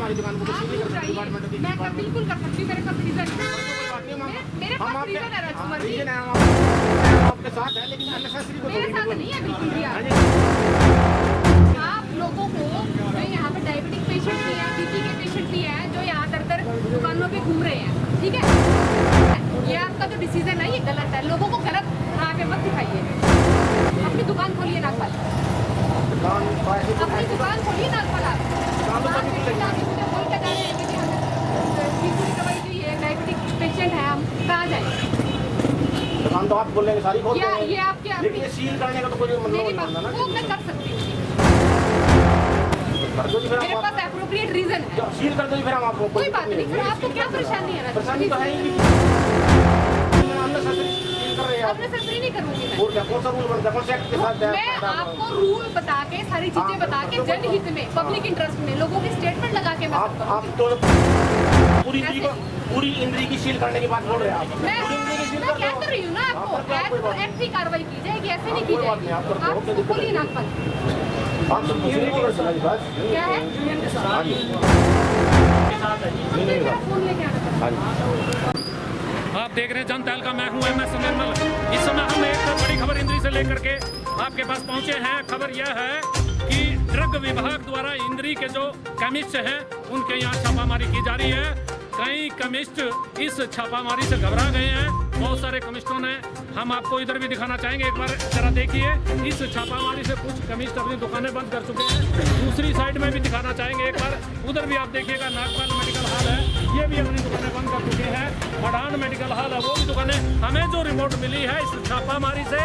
हमारी दुकान को सील कर सकते डिपार्टमेंट की। मैं बिल्कुल कर सकती हूँ, मेरे पास रीजन है, मेरे हम पास रीजन है राजकुमार जी। रीजन है, हम आपके साथ है, लेकिन अननेसेसरी को मेरे साथ नहीं है बिल्कुल भी। आप लोगों को जो यहाँ पे डायबिटिक पेशेंट भी है, बीपी के पेशेंट भी है, जो यहाँ दर दर दुकानों पे घूम रहे हैं, ठीक है, ये आपका जो डिसीजन है ये गलत है। लोगों को गलत राह पे मत दिखाइए। अपनी दुकान खोलिए नागपाल, अपनी दुकान खोलिए नागपाल। डायबिटिक पेशेंट है, हम कहाँ जाए? दुकान तो आप बोल रहे हैं सारी खोल देंगे, ये आपके लेकिन ये सील करने का तो कोई मतलब मेरी नहीं बात बनता ना। वो मैं कर सकती हूँ, कर दो जी फिर मेरे आप, पास एप्रोप्रिएट रीजन है। जब सील कर दो जी फिर हम आपको कोई बात नहीं, फिर आपको क्या परेशानी है? परेशानी तो है ही नहीं, अननेसेसरी सील कर रहे हैं आप। आपने सर नहीं करूँगी मैं। और क्या कौन सा रूल बनता है, कौन से एक्ट के साथ मैं आपको रूल बता के सारी चीजें बता के जनहित में, पब्लिक इंटरेस्ट में लोगों की स्टेटमेंट लगा के मैं आप तो पूरी इंद्री की सील करने की बात बोल रहे हैं आप। मैं क्या कर रही हूँ ना, आपको एक्ट की कार्रवाई की जाएगी, ऐसे नहीं की जाएगी। आप बोलिए नागपाल आप सब क्या है? हाँ जी, मेरा फोन लेके आना। हाँ जी। आप देख रहे हैं जनता का, मैं हूं MS निर्मल। इस समय हम एक बड़ी खबर इंद्री से लेकर के आपके पास पहुंचे हैं। खबर यह है कि ड्रग विभाग द्वारा इंद्री के जो केमिस्ट हैं उनके यहाँ छापामारी की जा रही है। कई केमिस्ट इस छापामारी से घबरा गए हैं, बहुत सारे केमिस्टों ने। हम आपको इधर भी दिखाना चाहेंगे, एक बार जरा देखिए। इस छापामारी से कुछ केमिस्ट अपनी दुकानें बंद कर चुके हैं। दूसरी साइड में भी दिखाना चाहेंगे, एक बार उधर भी आप देखिएगा। नागपाल मेडिकल हॉल है, ये भी अपनी दुकानें बंद कर चुके हैं। मढ़ान मेडिकल हॉल है, वो भी दुकानें। हमें जो रिपोर्ट मिली है इस छापामारी से,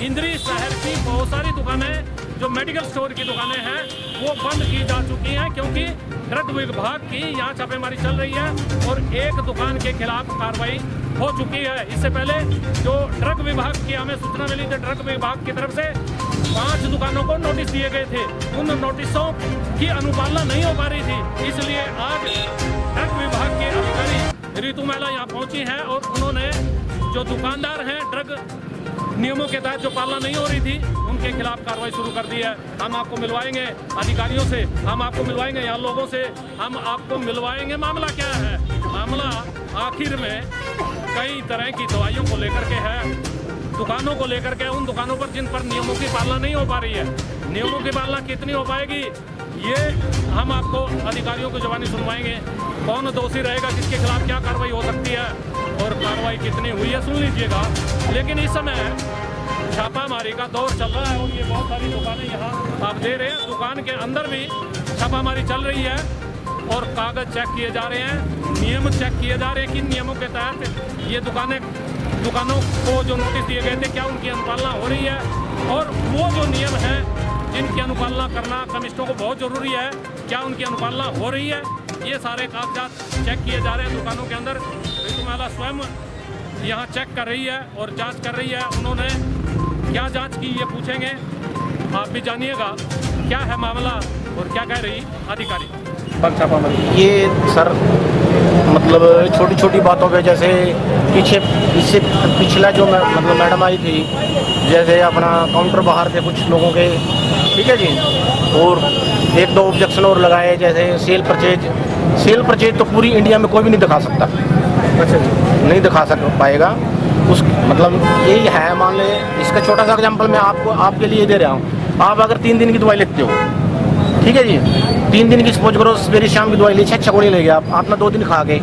इंद्री शहर की बहुत सारी दुकानें जो मेडिकल स्टोर की दुकानें हैं वो बंद की जा चुकी हैं, क्योंकि ड्रग विभाग की यहाँ छापेमारी चल रही है और एक दुकान के खिलाफ कार्रवाई हो चुकी है। इससे पहले जो ड्रग विभाग की हमें सूचना मिली थी, ड्रग विभाग की तरफ से 5 दुकानों को नोटिस दिए गए थे। उन नोटिसों की अनुपालना नहीं हो पा रही थी, इसलिए आज ड्रग विभाग के अधिकारी ऋतु महिला यहाँ पहुंची हैं और उन्होंने जो दुकानदार हैं ड्रग नियमों के तहत जो पालना नहीं हो रही थी उनके खिलाफ कार्रवाई शुरू कर दी है। हम आपको मिलवाएंगे अधिकारियों से, हम आपको मिलवाएंगे यहाँ लोगों से, हम आपको मिलवाएंगे। मामला क्या है? मामला आखिर में कई तरह की दवाइयों को लेकर के है, दुकानों को लेकर के, उन दुकानों पर जिन पर नियमों की पालना नहीं हो पा रही है। नियमों की पालना कितनी हो पाएगी ये हम आपको अधिकारियों को जवानी सुनवाएंगे। कौन दोषी रहेगा, किसके खिलाफ क्या कार्रवाई हो सकती है और कार्रवाई कितनी हुई है सुन लीजिएगा। लेकिन इस समय छापामारी का दौर चल रहा है और ये बहुत सारी दुकानें यहाँ आप दे रहे हैं। दुकान के अंदर भी छापामारी चल रही है और कागज चेक किए जा रहे हैं, नियम चेक किए जा रहे हैं कि नियमों के तहत ये दुकानों को जो नोटिस दिए गए थे क्या उनकी अनुपालना हो रही है, और वो जो नियम है जिनकी अनुपालना करना केमिस्टों को बहुत ज़रूरी है, क्या उनकी अनुपालना हो रही है। ये सारे कागजात चेक किए जा रहे हैं दुकानों के अंदर। ऋतु महिला स्वयं यहाँ चेक कर रही है और जांच कर रही है। उन्होंने क्या जांच की ये पूछेंगे, आप भी जानिएगा क्या है मामला और क्या कह रही अधिकारी। ये सर मतलब छोटी छोटी बातों पे, जैसे इससे पिछला जो मतलब मैडम आई थी, जैसे अपना काउंटर बाहर थे कुछ लोगों के, ठीक है जी, और 1-2 ऑब्जेक्शन और लगाए, जैसे सेल परचेज तो पूरी इंडिया में कोई भी नहीं दिखा सकता। अच्छा, नहीं दिखा पाएगा उस मतलब यही है। मान ले इसका छोटा सा एग्जांपल मैं आपके लिए दे रहा हूँ। आप अगर 3 दिन की दवाई लेते हो, ठीक है जी, 3 दिन की सपोज करो, सवेरे शाम की दवाई ली, 6 गोली ले गया आपने 2 दिन खा के,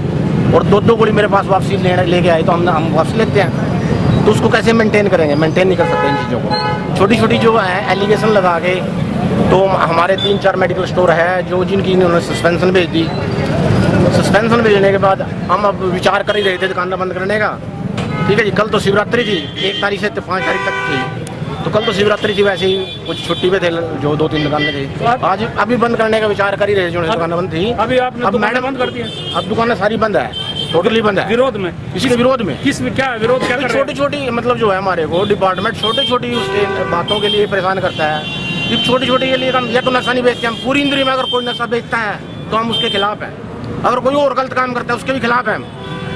और 2 गोली मेरे पास वापसी लेके आए तो हम वापस लेते हैं, तो उसको कैसे मेंटेन करेंगे? मेंटेन नहीं कर सकते इन चीज़ों को। छोटी छोटी जो है एलिगेशन लगा के, तो हमारे 3-4 मेडिकल स्टोर है जो जिनकी इन्होंने सस्पेंशन भेज दी। सस्पेंशन भेजने के बाद हम अब विचार कर ही रहे थे दुकान बंद करने का, ठीक है जी। कल तो शिवरात्रि थी, 1 तारीख से 5 तारीख तक थी, तो कल तो शिवरात्रि थी, वैसे ही कुछ छुट्टी पे थे जो 2-3 दुकानें थी। आज अभी बंद करने का विचार कर ही रहे जो दुकानें बंद थी। अभी आपने अब मैडम बंद कर दी है? अब दुकानें सारी बंद है, टोटली बंद है। विरोध में? इसके विरोध में? किस क्या विरोध क्या कर रहे हैं? छोटी मतलब जो है हमारे को डिपार्टमेंट छोटी उसके बातों के लिए परेशान करता है। छोटी के लिए हम या तो नशा नहीं बेचते, हम पूरी इंद्री में अगर कोई नशा बेचता है तो हम उसके खिलाफ हैं। अगर कोई और गलत काम करता है उसके भी खिलाफ है हम।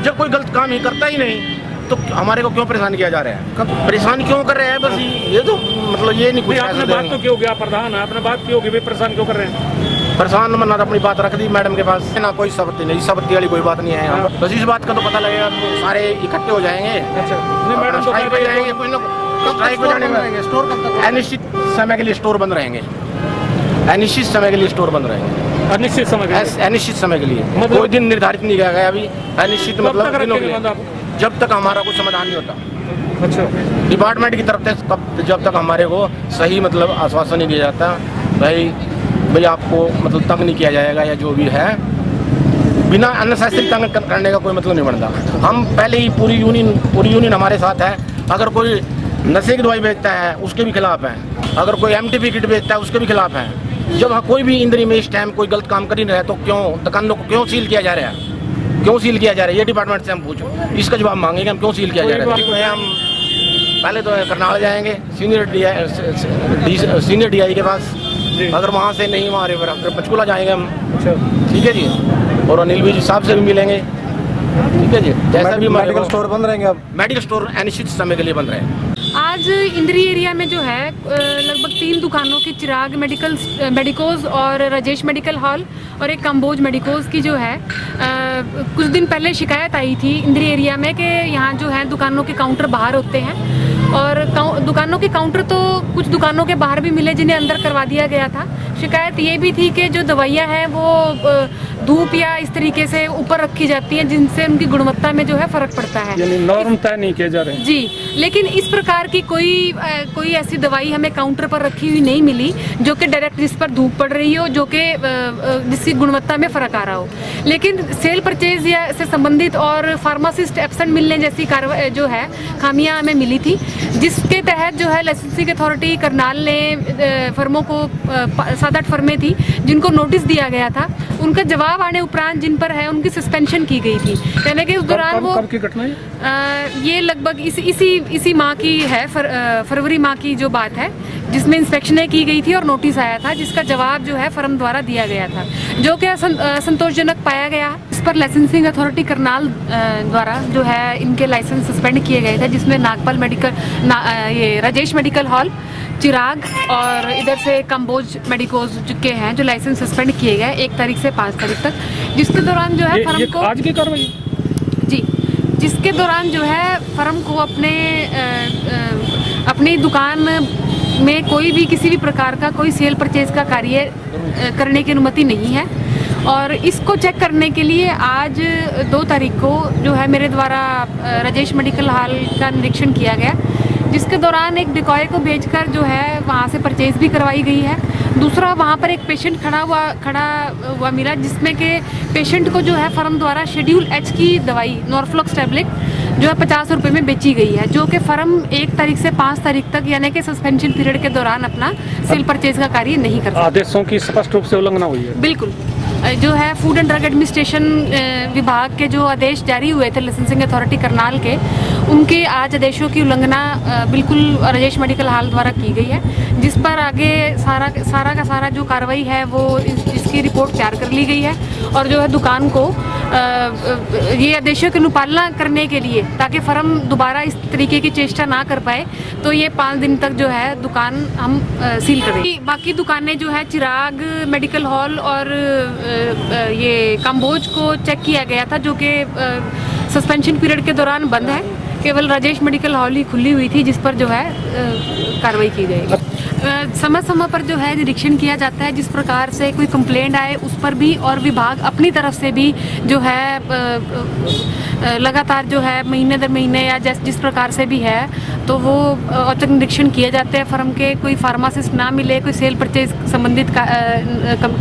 जब कोई गलत काम ही करता ही नहीं तो हमारे को क्यों परेशान किया जा रहा है? कब परेशान क्यों कर रहे हैं? बस ये तो मतलब ये नहीं कुछ। आपने बात तो क्यों किया प्रधान, आपने बात क्यों कि परेशान क्यों कर रहे हैं? परेशान मना अपनी बात रख दी मैडम के पास, ना कोई सबती नहीं, सबती वाली कोई बात नहीं है यहाँ। बस इस बात का तो पता लगेगा तो सारे इकट्ठे हो जाएंगे। अच्छा, नहीं मैडम तो स्ट्राइक पे जाएंगे, कुछ ना स्ट्राइक पे जाने में स्टोर कब तक? अनिश्चित समय के लिए स्टोर बंद रहेंगे, अनिश्चित समय के लिए स्टोर बंद रहेंगे, अनिश्चित समय के अनिश्चित समय के लिए। मतलब- कोई दिन निर्धारित नहीं किया गया अभी, अनिश्चित कब मतलब तक दिनों के रखेंगे लिए, बंद आप? जब तक हमारा कुछ समाधान नहीं होता। अच्छा, डिपार्टमेंट की तरफ से जब तक हमारे को सही मतलब आश्वासन नहीं दिया जाता, भाई आपको मतलब तंग नहीं किया जाएगा या जो भी है, बिना अननेसेसरी तंग करने का कोई मतलब नहीं बनता। हम पहले ही पूरी यूनियन हमारे साथ है। अगर कोई नशे की दवाई बेचता है उसके भी खिलाफ है, अगर कोई MTP किट बेचता है उसके भी खिलाफ है। जब कोई भी इंद्री में इस टाइम कोई गलत काम कर ही रहा है तो क्यों दुकानों को क्यों सील किया जा रहा है, क्यों सील किया जा रहा है? ये डिपार्टमेंट से हम पूछो, इसका जवाब मांगेंगे हम क्यों सील किया जा रहा है। हम पहले तो करनाल जाएंगे सीनियर DI के पास, अगर वहाँ से नहीं हमारे फिर पंचकूला जाएंगे हम। अच्छा, ठीक है जी, और अनिल भी जी साहब से भी मिलेंगे। ठीक है जी, जैसा भी मेडिकल स्टोर बंद रहेंगे अब। मेडिकल स्टोर अनिश्चित समय के लिए बंद रहे। आज इंद्री एरिया में जो है लगभग 3 दुकानों की, चिराग मेडिकोज और राजेश मेडिकल हॉल और एक कंबोज मेडिकोज की जो है कुछ दिन पहले शिकायत आई थी इंद्री एरिया में कि यहाँ जो है दुकानों के काउंटर बाहर होते हैं, और दुकानों के काउंटर तो कुछ दुकानों के बाहर भी मिले जिन्हें अंदर करवा दिया गया था। शिकायत ये भी थी कि जो दवाइयाँ हैं वो धूप या इस तरीके से ऊपर रखी जाती हैं जिनसे उनकी गुणवत्ता में जो है फ़र्क पड़ता है, यानी नॉर्म तय नहीं किए जा रहे हैं। जी, लेकिन इस प्रकार की कोई ऐसी दवाई हमें काउंटर पर रखी हुई नहीं मिली जो कि डायरेक्ट जिस पर धूप पड़ रही हो, जो कि जिसकी गुणवत्ता में फ़र्क आ रहा हो। लेकिन सेल परचेज या से संबंधित और फार्मासिस्ट एब्सेंट मिलने जैसी कार्रवाई जो है खामियां हमें मिली थी, जिसके तहत जो है लाइसेंसिंग अथॉरिटी करनाल ने फर्मों को 7-8 फर्में थी जिनको नोटिस दिया गया था, उनका जवाब आने उपरांत जिन पर है उनकी सस्पेंशन की गई थी। यानी कि उस दौरान वो कब की घटना है? ये लगभग इसी माह की है, फरवरी माह की जो बात है, जिसमें इंस्पेक्शनें की गई थी और नोटिस आया था जिसका जवाब जो है फर्म द्वारा दिया गया था, जो कि संतोषजनक पाया गया। इस पर लाइसेंसिंग अथॉरिटी करनाल द्वारा जो है इनके लाइसेंस सस्पेंड किए गए थे, जिसमें नागपाल ये राजेश मेडिकल हॉल, चिराग और इधर से कंबोज मेडिकोज के हैं जो लाइसेंस सस्पेंड किए गए 1 तारीख से 5 तारीख तक, जिसके दौरान जो है फर्म को आज की कार्रवाई जी, जिसके दौरान जो है फर्म को अपनी दुकान में कोई भी किसी भी प्रकार का कोई सेल परचेज का कार्य करने की अनुमति नहीं है। और इसको चेक करने के लिए आज 2 तारीख को जो है मेरे द्वारा राजेश मेडिकल हॉल का निरीक्षण किया गया, जिसके दौरान एक डिकॉय को भेजकर जो है वहाँ से परचेज भी करवाई गई है। दूसरा, वहाँ पर एक पेशेंट खड़ा हुआ मिला, जिसमें के पेशेंट को जो है फर्म द्वारा शेड्यूल H की दवाई नॉर्फ्लॉक्स टैबलेट जो है 50 रुपये में बेची गई है, जो कि फर्म 1 तारीख से 5 तारीख तक यानी कि सस्पेंशन पीरियड के दौरान अपना सेल परचेज का कार्य नहीं कर सकता। आदेशों की स्पष्ट रूप से उल्लंघना हुई है। बिल्कुल, जो है फूड एंड ड्रग एडमिनिस्ट्रेशन विभाग के जो आदेश जारी हुए थे लाइसेंसिंग अथॉरिटी करनाल के, उनके आज आदेशों की उल्लंघना बिल्कुल राजेश मेडिकल हॉल द्वारा की गई है, जिस पर आगे सारा का सारा जो कार्रवाई है वो इसकी रिपोर्ट तैयार कर ली गई है। और जो है दुकान को ये आदेशों की अनुपालना करने के लिए, ताकि फर्म दोबारा इस तरीके की चेष्टा ना कर पाए, तो ये 5 दिन तक जो है दुकान हम सील करेंगे। बाकी दुकानें जो है चिराग मेडिकल हॉल और ये कंबोज को चेक किया गया था, जो कि सस्पेंशन पीरियड के दौरान बंद है। केवल राजेश मेडिकल हॉल ही खुली हुई थी, जिस पर जो है कार्रवाई की जाएगी। समय समय पर जो है निरीक्षण किया जाता है, जिस प्रकार से कोई कंप्लेंट आए उस पर भी, और विभाग अपनी तरफ से भी जो है लगातार जो है महीने दर महीने या जिस प्रकार से भी है, तो वो औचक निरीक्षण किए जाते हैं। फर्म के कोई फार्मासिस्ट ना मिले, कोई सेल परचेज संबंधित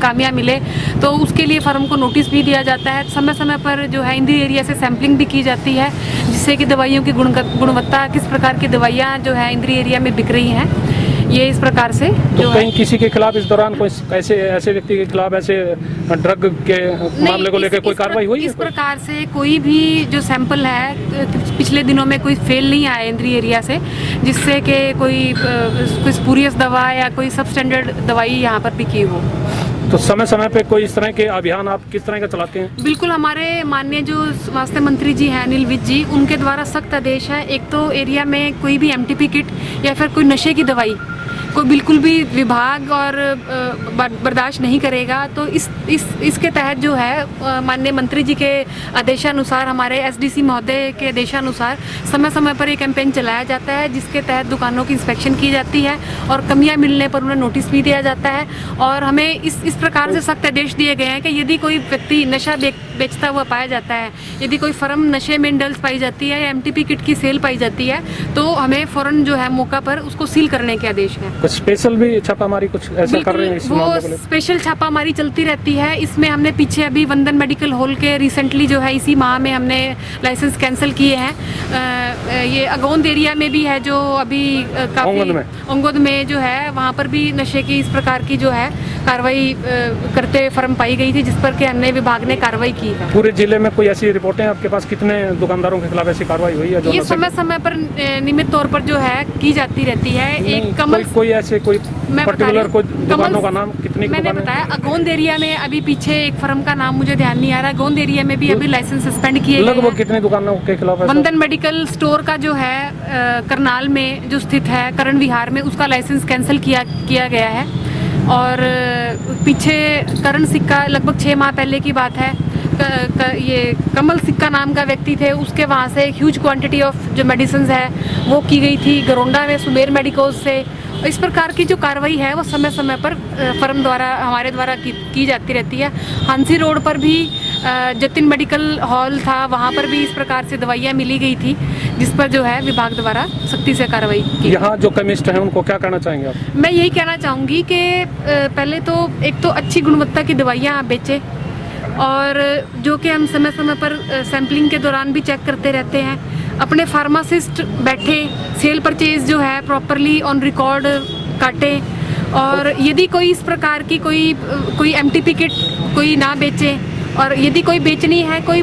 कामियाँ मिले, तो उसके लिए फर्म को नोटिस भी दिया जाता है। समय समय पर जो है इंद्री एरिया से सैम्पलिंग भी की जाती है, जिससे कि दवाइयों की गुणवत्ता, किस प्रकार की दवाइयाँ जो है इंद्री एरिया में बिक रही हैं, ये इस प्रकार से तो कहीं किसी के खिलाफ इस दौरान कोई ऐसे व्यक्ति के खिलाफ ऐसे ड्रग के मामले को लेकर कोई कार्रवाई हुई है? इस प्रकार से कोई भी जो सैंपल है पिछले दिनों में कोई फेल नहीं आया इंद्री एरिया से, जिससे कि कोई स्पूरियस दवा या कोई सबस्टैंडर्ड दवाई यहाँ पर बिकी हो। तो समय समय पे कोई इस तरह के अभियान आप किस तरह का चलाते हैं? बिल्कुल, हमारे माननीय जो स्वास्थ्य मंत्री जी हैं अनिल विज जी, उनके द्वारा सख्त आदेश है। एक तो एरिया में कोई भी MTP किट या फिर कोई नशे की दवाई कोई बिल्कुल भी विभाग और बर्दाश्त नहीं करेगा। तो इसके तहत जो है माननीय मंत्री जी के आदेशानुसार, हमारे एसडीसी महोदय के आदेशानुसार समय समय पर एक कैंपेन चलाया जाता है, जिसके तहत दुकानों की इंस्पेक्शन की जाती है और कमियां मिलने पर उन्हें नोटिस भी दिया जाता है। और हमें इस प्रकार से सख्त आदेश दिए गए हैं कि यदि कोई व्यक्ति नशा बेचता हुआ पाया जाता है, यदि कोई फर्म नशे में इंडल्ज पाई जाती है या एमटीपी किट की सेल पाई जाती है, तो हमें फौरन जो है मौका पर उसको सील करने के आदेश हैं। कुछ स्पेशल भी छापामारी कुछ ऐसा कर रहे हैं इस मामले को लेकर? स्पेशल छापामारी चलती रहती है। इसमें हमने पीछे अभी वंदन मेडिकल हॉल के रिसेंटली जो है इसी माह में हमने लाइसेंस कैंसिल किए हैं। ये अगौंद एरिया में भी है जो अभी काफी ओंगोद में जो है वहाँ पर भी नशे की इस प्रकार की जो है कार्रवाई करते हुए फर्म पाई गई थी, जिस पर के अन्य विभाग ने कार्रवाई की है। पूरे जिले में कोई ऐसी रिपोर्टें आपके पास, कितने दुकानदारों के खिलाफ ऐसी कार्रवाई हुई है? जो ये समय समय पर नियमित तौर पर जो है की जाती रहती है। एक कमल कोई ऐसे कोई पर्टिकुलर कोई दुकानों का नाम, कितनी मैंने बताया अगौंद एरिया में अभी पीछे एक फर्म का नाम मुझे ध्यान नहीं आ रहा। अगौंद एरिया में भी अभी लाइसेंस सस्पेंड किए गए। लगभग कितने दुकानों के खिलाफ? वंदन मेडिकल स्टोर का जो है करनाल में जो स्थित है करण विहार में, उसका लाइसेंस कैंसिल किया गया है। और पीछे करण सिक्का लगभग 6 माह पहले की बात है, ये कमल सिक्का नाम का व्यक्ति थे, उसके वहाँ से ह्यूज क्वांटिटी ऑफ जो मेडिसिन है वो की गई थी। गरोंडा में सुमेर मेडिकोज से इस प्रकार की जो कार्रवाई है वो समय समय पर फर्म द्वारा, हमारे द्वारा की जाती रहती है। हांसी रोड पर भी जतिन मेडिकल हॉल था, वहाँ पर भी इस प्रकार से दवाइयाँ मिली गई थी, जिस पर जो है विभाग द्वारा सख्ती से कार्रवाई की। यहाँ जो केमिस्ट हैं उनको क्या कहना चाहेंगे आप? मैं यही कहना चाहूँगी कि पहले तो एक तो अच्छी गुणवत्ता की दवाइयाँ आप बेचें, और जो कि हम समय समय पर सैम्पलिंग के दौरान भी चेक करते रहते हैं। अपने फार्मासिस्ट बैठे सेल परचेज जो है प्रॉपरली ऑन रिकॉर्ड काटें, और यदि कोई इस प्रकार की कोई एमटीपी किट कोई ना बेचे, और यदि कोई बेचनी है, कोई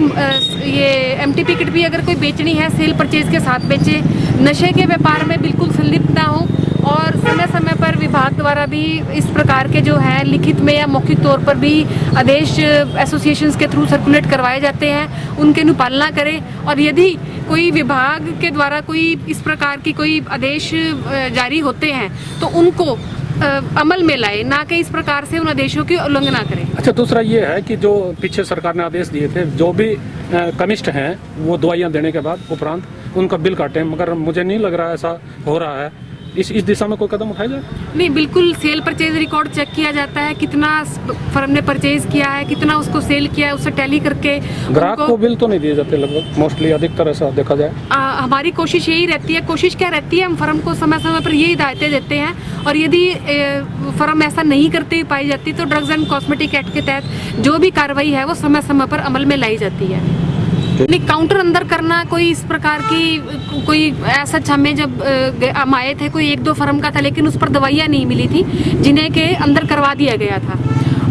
ये एमटीपी किट भी अगर कोई बेचनी है सेल परचेज के साथ बेचे, नशे के व्यापार में बिल्कुल संलिप्त ना हो। और समय समय पर विभाग द्वारा भी इस प्रकार के जो है लिखित में या मौखिक तौर पर भी आदेश एसोसिएशंस के थ्रू सर्कुलेट करवाए जाते हैं, उनके अनुपालना करें। और यदि कोई विभाग के द्वारा कोई इस प्रकार की कोई आदेश जारी होते हैं तो उनको अमल में लाए, ना कि इस प्रकार से उन आदेशों की उल्लंघना करें। अच्छा, दूसरा ये है कि जो पीछे सरकार ने आदेश दिए थे, जो भी कमिस्ट हैं वो दवाइयाँ देने के बाद उपरांत उनका बिल काटें, मगर मुझे नहीं लग रहा ऐसा हो रहा है। इस दिशा में कोई कदम उठाया जाए? नहीं, बिल्कुल सेल परचेज रिकॉर्ड चेक किया जाता है, कितना फर्म ने परचेज किया है, कितना उसको सेल किया है, उससे टैली करके। ग्राहक को बिल तो नहीं दिए जाते लगभग, मोस्टली अधिकतर ऐसा देखा जाए। हमारी कोशिश यही रहती है, कोशिश क्या रहती है, हम फर्म को समय समय पर ये हिदायतें देते हैं, और यदि फर्म ऐसा नहीं करती हुई पाई जाती तो ड्रग्स एंड कॉस्मेटिक एक्ट के तहत जो भी कार्रवाई है वो समय समय पर अमल में लाई जाती है। नहीं, काउंटर अंदर करना कोई इस प्रकार की कोई ऐसा, हमें जब हम आए थे कोई 1-2 फर्म का था, लेकिन उस पर दवाइयाँ नहीं मिली थी जिन्हें के अंदर करवा दिया गया था।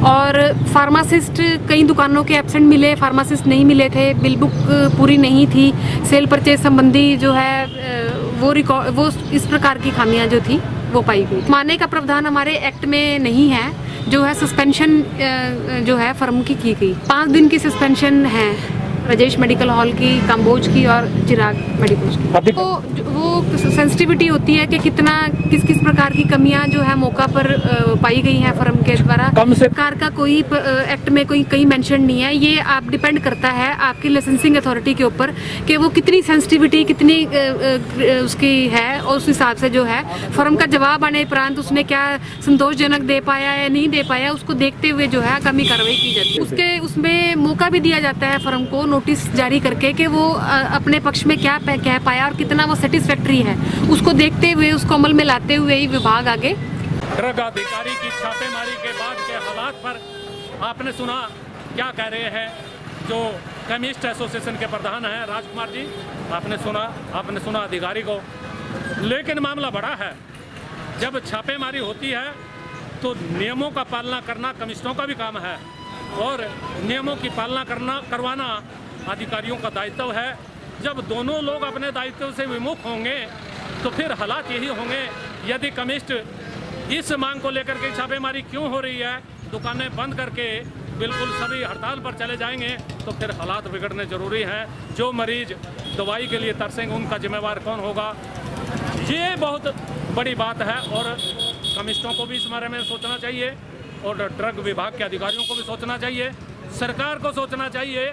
और फार्मासिस्ट कई दुकानों के एब्सेंट मिले, फार्मासिस्ट नहीं मिले थे, बिल बुक पूरी नहीं थी, सेल परचेज संबंधी जो है वो इस प्रकार की खामियां जो थी वो पाई गई। माने का प्रावधान हमारे एक्ट में नहीं है, जो है सस्पेंशन जो है फर्म की गई। 5 दिन की सस्पेंशन है राजेश मेडिकल हॉल की, काम्बोज की और चिराग मेडिकल की। तो वो सेंसिटिविटी होती है कि किस किस प्रकार की कमियां जो है मौका पर पाई गई हैं फर्म के द्वारा। सरकार का कोई एक्ट में कोई कहीं मेंशन नहीं है, ये आप डिपेंड करता है आपकी लाइसेंसिंग अथॉरिटी के ऊपर कि वो कितनी सेंसिटिविटी कितनी उसकी है, और उस हिसाब से जो है फर्म का जवाब आने उपरांत उसने क्या संतोषजनक दे पाया या नहीं दे पाया, उसको देखते हुए जो है कमी कार्रवाई की जाती है। उसमें मौका भी दिया जाता है फर्म को नोटिस जारी करके कि वो अपने पक्ष में क्या कह पाया और कितना वो सेटिस्फैक्ट्री है, उसको देखते हुए उसको अमल में लाते हुए ही विभाग आगे। ड्रग अधिकारी की छापेमारी के बाद के हालात पर आपने सुना क्या कह रहे हैं जो केमिस्ट एसोसिएशन के प्रधान हैं राजकुमार जी। आपने सुना अधिकारी को, लेकिन मामला बड़ा है। जब छापेमारी होती है तो नियमों का पालना करना केमिस्टों का भी काम है, और नियमों की पालना करवाना अधिकारियों का दायित्व है। जब दोनों लोग अपने दायित्व से विमुख होंगे तो फिर हालात यही होंगे। यदि केमिस्ट इस मांग को लेकर के छापेमारी क्यों हो रही है, दुकानें बंद करके बिल्कुल सभी हड़ताल पर चले जाएंगे, तो फिर हालात बिगड़ने जरूरी हैं। जो मरीज दवाई के लिए तरसेंगे उनका जिम्मेवार कौन होगा, ये बहुत बड़ी बात है। और कमिश्नरों को भी इस बारे में सोचना चाहिए और ड्रग विभाग के अधिकारियों को भी सोचना चाहिए। सरकार को सोचना चाहिए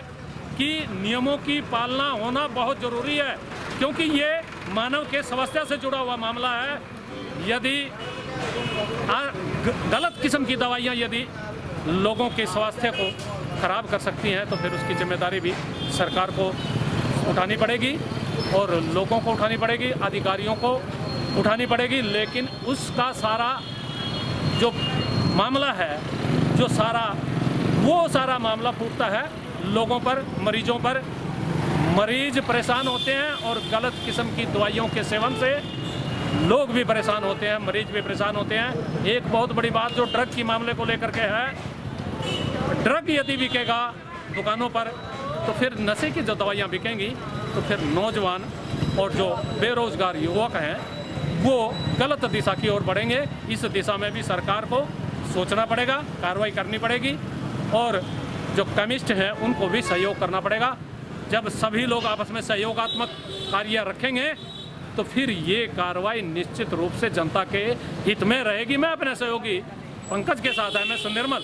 कि नियमों की पालना होना बहुत ज़रूरी है, क्योंकि ये मानव के स्वास्थ्य से जुड़ा हुआ मामला है। यदि गलत किस्म की दवाइयाँ यदि लोगों के स्वास्थ्य को खराब कर सकती हैं तो फिर उसकी जिम्मेदारी भी सरकार को उठानी पड़ेगी और लोगों को उठानी पड़ेगी, अधिकारियों को उठानी पड़ेगी। लेकिन उसका सारा जो मामला है, जो सारा मामला फूटता है लोगों पर, मरीजों पर। मरीज परेशान होते हैं और गलत किस्म की दवाइयों के सेवन से लोग भी परेशान होते हैं, मरीज भी परेशान होते हैं। एक बहुत बड़ी बात जो ड्रग की मामले को लेकर के है, ड्रग यदि बिकेगा दुकानों पर तो फिर नशे की जो दवाइयाँ बिकेंगी तो फिर नौजवान और जो बेरोजगार युवक हैं वो गलत दिशा की ओर बढ़ेंगे। इस दिशा में भी सरकार को सोचना पड़ेगा, कार्रवाई करनी पड़ेगी और जो केमिस्ट हैं उनको भी सहयोग करना पड़ेगा। जब सभी लोग आपस में सहयोगात्मक कार्य रखेंगे तो फिर ये कार्रवाई निश्चित रूप से जनता के हित में रहेगी। मैं अपने सहयोगी पंकज के साथ है, मैं निर्मल।